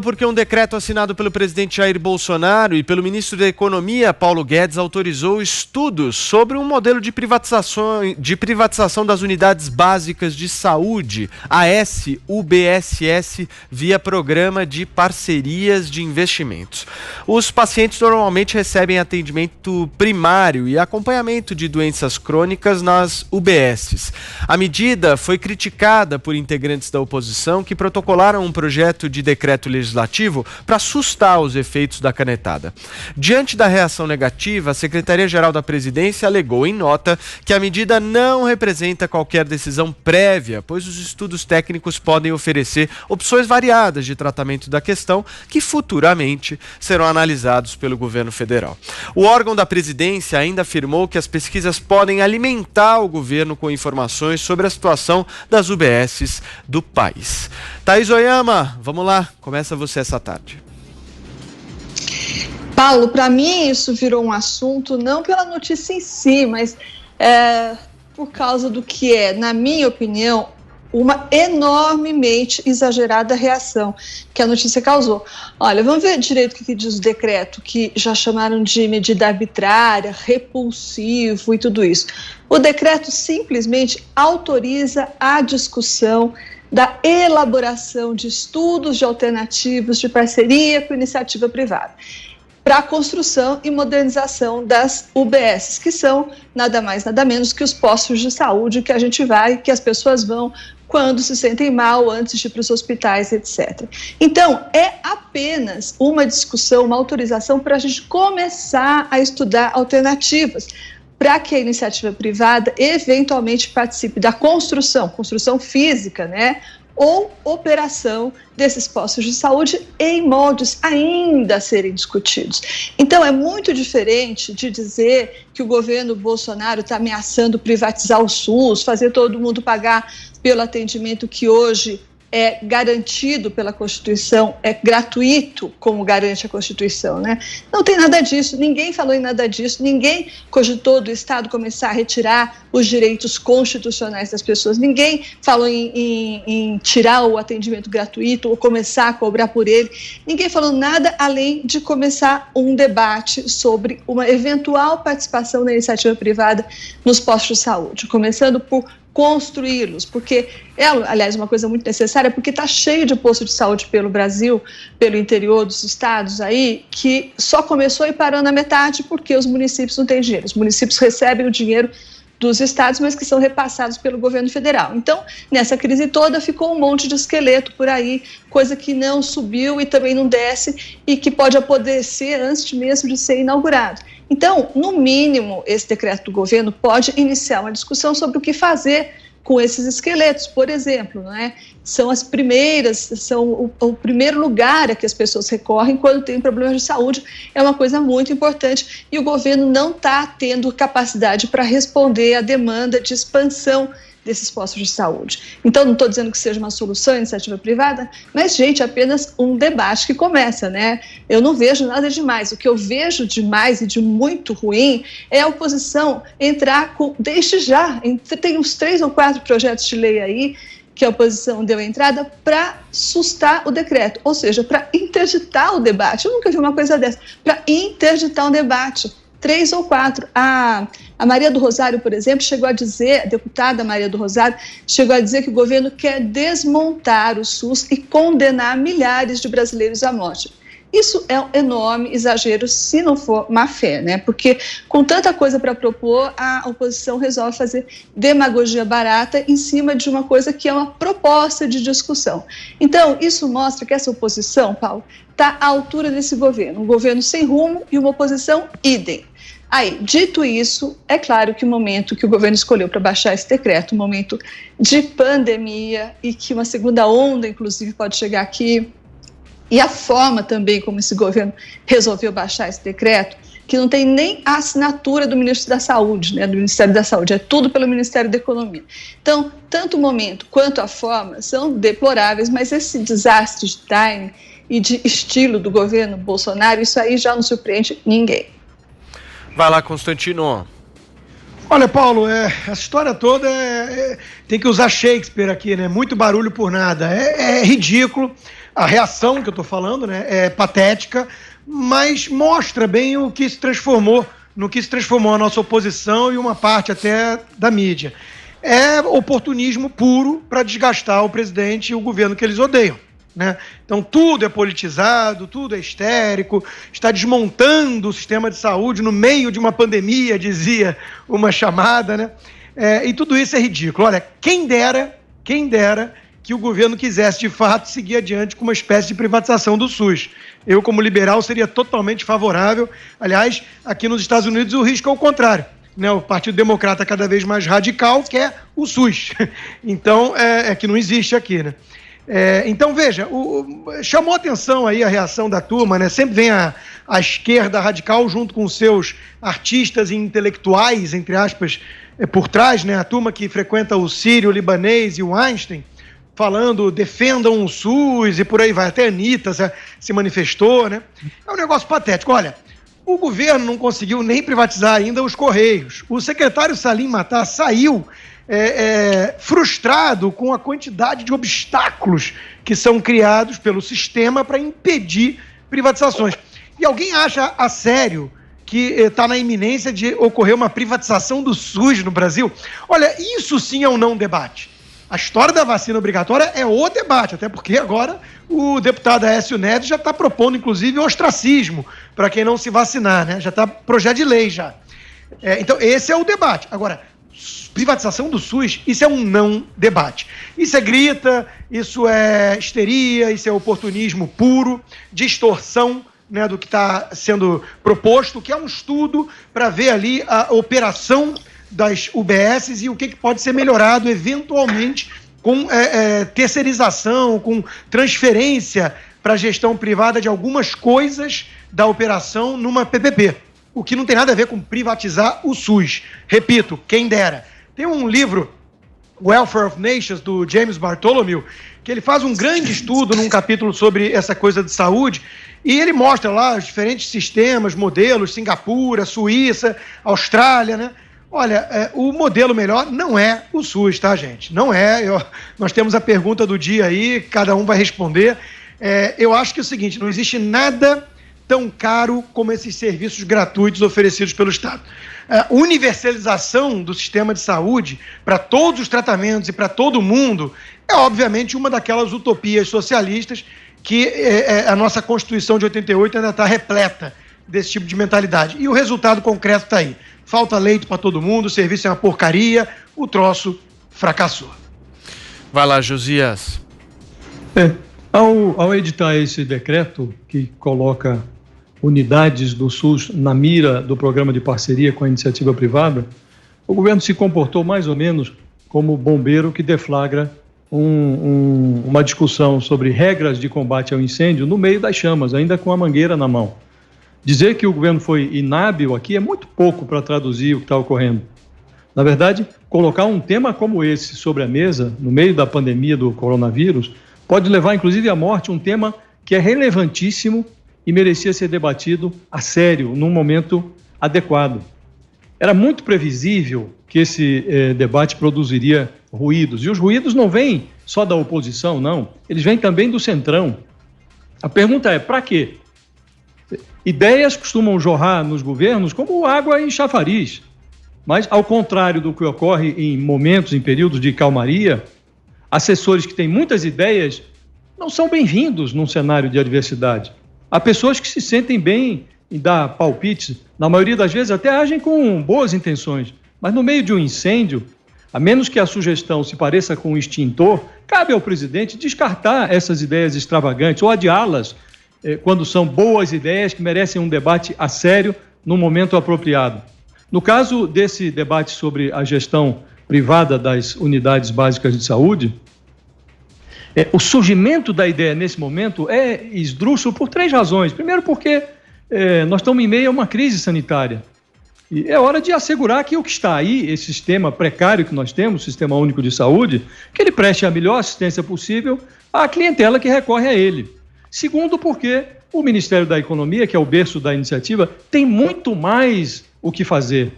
Porque um decreto assinado pelo presidente Jair Bolsonaro e pelo ministro da Economia, Paulo Guedes, autorizou estudos sobre um modelo de privatização das unidades básicas de saúde, AS, UBSS, via programa de parcerias de investimentos. Os pacientes normalmente recebem atendimento primário e acompanhamento de doenças crônicas nas UBSs. A medida foi criticada por integrantes da oposição que protocolaram um projeto de decreto legislativo para assustar os efeitos da canetada. Diante da reação negativa, a Secretaria-Geral da Presidência alegou em nota que a medida não representa qualquer decisão prévia, pois os estudos técnicos podem oferecer opções variadas de tratamento da questão que futuramente serão analisados pelo governo federal. O órgão da Presidência ainda afirmou que as pesquisas podem alimentar o governo com informações sobre a situação das UBSs do país. Thaís Oyama, vamos lá, começa você essa tarde. Paulo, para mim isso virou um assunto não pela notícia em si, mas por causa do que é, na minha opinião, uma enormemente exagerada reação que a notícia causou. Olha, vamos ver direito o que diz o decreto, que já chamaram de medida arbitrária, repulsivo e tudo isso. O decreto simplesmente autoriza a discussão da elaboração de estudos de alternativas de parceria com iniciativa privada para a construção e modernização das UBSs, que são nada mais, nada menos que os postos de saúde que a gente vai, que as pessoas vão quando se sentem mal, antes de ir para os hospitais, etc. Então, é apenas uma discussão, uma autorização para a gente começar a estudar alternativas, para que a iniciativa privada eventualmente participe da construção física, né, ou operação desses postos de saúde em moldes ainda a serem discutidos. Então, é muito diferente de dizer que o governo Bolsonaro está ameaçando privatizar o SUS, fazer todo mundo pagar pelo atendimento que hoje é garantido pela Constituição, é gratuito, como garante a Constituição, né? Não tem nada disso, ninguém falou em nada disso, ninguém cogitou do Estado começar a retirar os direitos constitucionais das pessoas, ninguém falou em tirar o atendimento gratuito ou começar a cobrar por ele, ninguém falou nada além de começar um debate sobre uma eventual participação da iniciativa privada nos postos de saúde, começando por construí-los, porque é, aliás, uma coisa muito necessária, porque está cheio de postos de saúde pelo Brasil, pelo interior dos estados aí, que só começou e parou na metade porque os municípios não têm dinheiro. Os municípios recebem o dinheiro dos estados, mas que são repassados pelo governo federal. Então, nessa crise toda, ficou um monte de esqueleto por aí, coisa que não subiu e também não desce e que pode apodrecer antes mesmo de ser inaugurado. Então, no mínimo, esse decreto do governo pode iniciar uma discussão sobre o que fazer com esses esqueletos, por exemplo, não é? São as primeiras, são o primeiro lugar a que as pessoas recorrem quando tem problemas de saúde, é uma coisa muito importante e o governo não está tendo capacidade para responder à demanda de expansão desses postos de saúde. Então, não estou dizendo que seja uma solução a iniciativa privada, mas, gente, apenas um debate que começa, né? Eu não vejo nada demais. O que eu vejo demais e de muito ruim é a oposição entrar com, desde já, tem uns 3 ou 4 projetos de lei aí que a oposição deu entrada para sustar o decreto, ou seja, para interditar o debate. Eu nunca vi uma coisa dessa, para interditar um debate. 3 ou 4. A Maria do Rosário, por exemplo, chegou a dizer, a deputada Maria do Rosário, chegou a dizer que o governo quer desmontar o SUS e condenar milhares de brasileiros à morte. Isso é um enorme exagero, se não for má fé, né? Porque com tanta coisa para propor, a oposição resolve fazer demagogia barata em cima de uma coisa que é uma proposta de discussão. Então, isso mostra que essa oposição, Paulo, está à altura desse governo. Um governo sem rumo e uma oposição idem. Aí, dito isso, é claro que o momento que o governo escolheu para baixar esse decreto, um momento de pandemia e que uma segunda onda, inclusive, pode chegar aqui, e a forma também como esse governo resolveu baixar esse decreto, que não tem nem a assinatura do ministro da Saúde, né, do Ministério da Saúde, é tudo pelo Ministério da Economia. Então, tanto o momento quanto a forma são deploráveis, mas esse desastre de timing e de estilo do governo Bolsonaro, isso aí já não surpreende ninguém. Vai lá, Constantino. Olha, Paulo, essa história toda tem que usar Shakespeare aqui, né? Muito barulho por nada. É ridículo. A reação que eu estou falando, né, é patética, mas mostra bem o que se transformou, no que se transformou a nossa oposição e uma parte até da mídia. É oportunismo puro para desgastar o presidente e o governo que eles odeiam, né? Então tudo é politizado, tudo é histérico, está desmontando o sistema de saúde no meio de uma pandemia, dizia uma chamada, né? E tudo isso é ridículo. Olha, quem dera que o governo quisesse, de fato, seguir adiante com uma espécie de privatização do SUS. Eu, como liberal, seria totalmente favorável. Aliás, aqui nos Estados Unidos o risco é o contrário, né? O Partido Democrata, cada vez mais radical, quer o SUS. Então, que não existe aqui, né? Então, veja, chamou atenção aí a reação da turma, né? Sempre vem a esquerda radical junto com os seus artistas e intelectuais, entre aspas, por trás, né? A turma que frequenta o Sírio, o Libanês e o Einstein, falando, defendam o SUS e por aí vai. Até a Anitta se manifestou, né? É um negócio patético. Olha, o governo não conseguiu nem privatizar ainda os Correios. O secretário Salim Matar saiu frustrado com a quantidade de obstáculos que são criados pelo sistema para impedir privatizações. E alguém acha a sério que está na iminência de ocorrer uma privatização do SUS no Brasil? Olha, isso sim é um não debate. A história da vacina obrigatória é o debate, até porque agora o deputado Aécio Neves já está propondo, inclusive, o ostracismo para quem não se vacinar, né? Já está projeto de lei já. Então, esse é o debate. Agora, privatização do SUS, isso é um não debate. Isso é grita, isso é histeria, isso é oportunismo puro, distorção, né, do que está sendo proposto, que é um estudo para ver ali a operação das UBSs e o que pode ser melhorado eventualmente com terceirização, com transferência para a gestão privada de algumas coisas da operação numa PPP, o que não tem nada a ver com privatizar o SUS. Repito, quem dera. Tem um livro, Welfare of Nations, do James Bartholomew, que ele faz um grande estudo num capítulo sobre essa coisa de saúde, e ele mostra lá os diferentes sistemas, modelos, Singapura, Suíça, Austrália, né? Olha, o modelo melhor não é o SUS, tá, gente? Não é. Nós temos a pergunta do dia aí, cada um vai responder. Eu acho que é o seguinte, não existe nada tão caro como esses serviços gratuitos oferecidos pelo Estado. A universalização do sistema de saúde para todos os tratamentos e para todo mundo é, obviamente, uma daquelas utopias socialistas que a nossa Constituição de 88 ainda está repleta desse tipo de mentalidade. E o resultado concreto está aí. Falta leito para todo mundo, o serviço é uma porcaria, o troço fracassou. Vai lá, Josias. Ao editar esse decreto que coloca unidades do SUS na mira do programa de parceria com a iniciativa privada, o governo se comportou mais ou menos como bombeiro que deflagra uma discussão sobre regras de combate ao incêndio no meio das chamas, ainda com a mangueira na mão. Dizer que o governo foi inábil aqui é muito pouco para traduzir o que está ocorrendo. Na verdade, colocar um tema como esse sobre a mesa, no meio da pandemia do coronavírus, pode levar inclusive à morte, um tema que é relevantíssimo e merecia ser debatido a sério, num momento adequado. Era muito previsível que esse debate produziria ruídos, e os ruídos não vêm só da oposição, não, eles vêm também do centrão. A pergunta é, para quê? Ideias costumam jorrar nos governos como água em chafariz, mas, ao contrário do que ocorre em momentos, em períodos de calmaria, assessores que têm muitas ideias não são bem-vindos num cenário de adversidade. Há pessoas que se sentem bem em dar palpites, na maioria das vezes até agem com boas intenções, mas no meio de um incêndio, a menos que a sugestão se pareça com um extintor, cabe ao presidente descartar essas ideias extravagantes ou adiá-las quando são boas ideias que merecem um debate a sério no momento apropriado. No caso desse debate sobre a gestão privada das unidades básicas de saúde, o surgimento da ideia nesse momento é esdrúxulo por 3 razões. Primeiro, porque nós estamos em meio a uma crise sanitária. E é hora de assegurar que o que está aí, esse sistema precário que nós temos, o Sistema Único de Saúde, que ele preste a melhor assistência possível à clientela que recorre a ele. Segundo, porque o Ministério da Economia, que é o berço da iniciativa, tem muito mais o que fazer.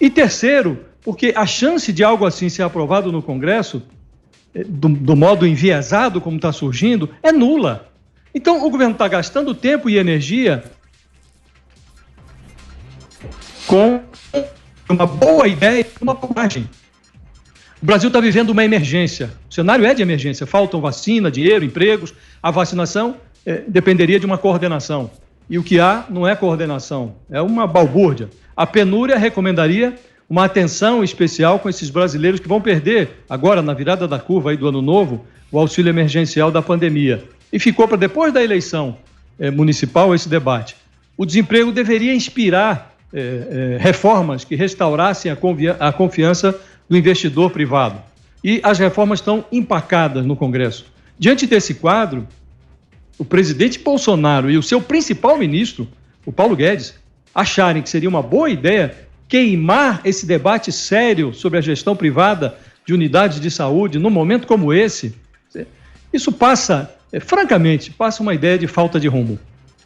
E terceiro, porque a chance de algo assim ser aprovado no Congresso do modo enviesado como está surgindo, é nula. Então, o governo está gastando tempo e energia com uma boa ideia e uma bobagem. O Brasil está vivendo uma emergência. O cenário é de emergência. Faltam vacina, dinheiro, empregos. A vacinação dependeria de uma coordenação. E o que há não é coordenação, é uma balbúrdia. A penúria recomendaria uma atenção especial com esses brasileiros que vão perder, agora na virada da curva aí do ano novo, o auxílio emergencial da pandemia. E ficou para depois da eleição municipal esse debate. O desemprego deveria inspirar reformas que restaurassem a confiança do investidor privado. E as reformas estão empacadas no Congresso. Diante desse quadro, o presidente Bolsonaro e o seu principal ministro, o Paulo Guedes, acharem que seria uma boa ideia queimar esse debate sério sobre a gestão privada de unidades de saúde num momento como esse, isso passa, francamente, passa uma ideia de falta de rumo.